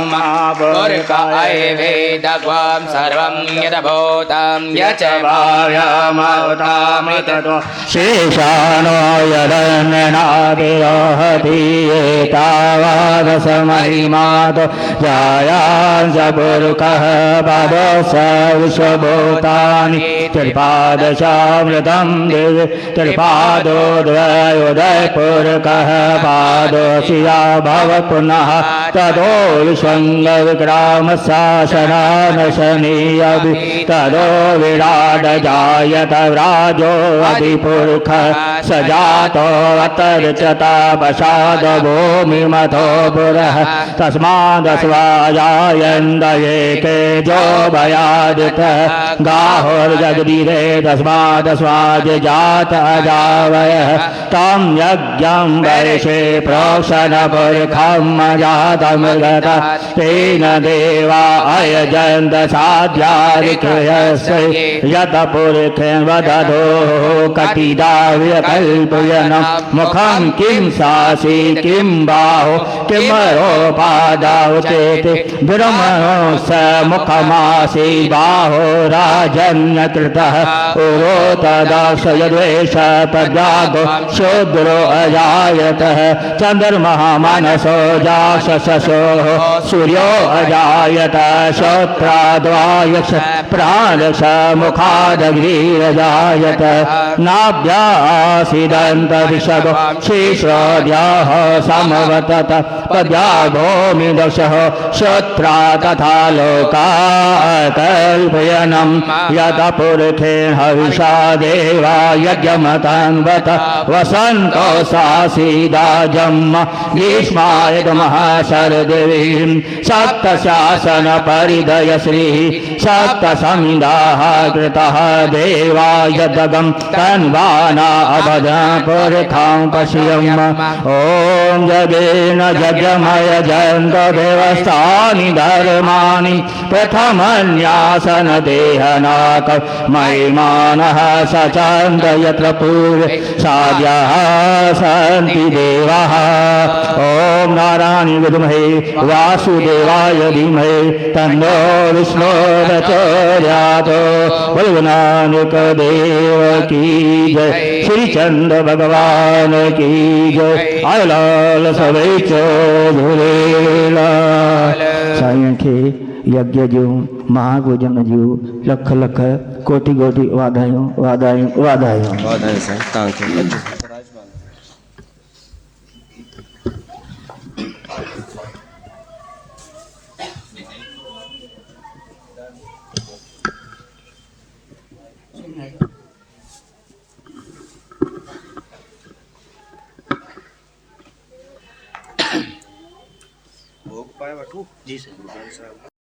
पुरकाय वेद ग्वां सर्वं यदभूतं यच भाव्यमवतामृततो शेषानो यदन्नादिरोहति एतावादसमहिमातो जायान् स पुरुषः पादो स विश्वभूतानि त्रिपादशामृतं दिव्य त्रिपादोदयोदय पुरुषः पादोऽसिया भव पुनः तदो विश्वङ्गविक्रामशासनानशनीयभि तदो विराड जायत व्राजो अधिपुरुषः स जातो अतर्चता वशाद भूमिमथो पुरः तस्मादस्वाजायन्दये तेजो भयादितः गाहुर्जगदीरे तस्मादस्वाज जात अजावयः तं यज्ञं वैशे प्रोक्षण पुरखं जातमृगत तेन देवा अयजन्त साध्यारिक्यस्य यत पुरुषं वदधो कटिदाव्यकल्पयनं मुखं किं सासि किं बाहो किमरोपादाव ते ब्रह्मणो स मुखमासि बाहो राजन्यकृतः उरो तदाश यद्वेष प्रजागो शूद्रो अजायतः चन्द्रमः मनसो जाशशो सूर्यो अजायत श्रोत्राद्वायक्ष प्राणश मुखादग्निरजायत नाभ्यासीदन्त ऋषभो शीर्षोऽद्याः समवतत पद्या भूमिदशः श्रोत्रा तथा लोका कल्पयनं यत पुरुषेण हविषा देवा यज्ञमतन्वत वसन्तो सासीदाजम् ग्रीष्मायतमः शरद्वीं सप्तशासन परिदय श्रीः सप्तसमिदाः कृतः देवा यदगं तन्वाना अवद पुरखां पश्यम् ॐ जगेन यज्ञमय जन्त देवस्थानि धर्माणि प्रथमन्यासन देहनाक महिमानः सचन्द यत्र पूर्वे साध्याः सन्ति देवाः ॐ नारायणाय विद्महे वासुदेवाय धीमहि तन्नो विष्णुर्प्रचोदयात्। बोलो नानक देव की जय, श्री चंद्र भगवान की जय। आय लाल सभई चो झूलेलाल। साईं खे यज्ञ जूं महाभोजन जूं लख लख कोटि कोटि वाधायूं वाधायूं वाधायूं। वाधायूं साईं तव्हांखे। ભોગ પાયા તું જી સર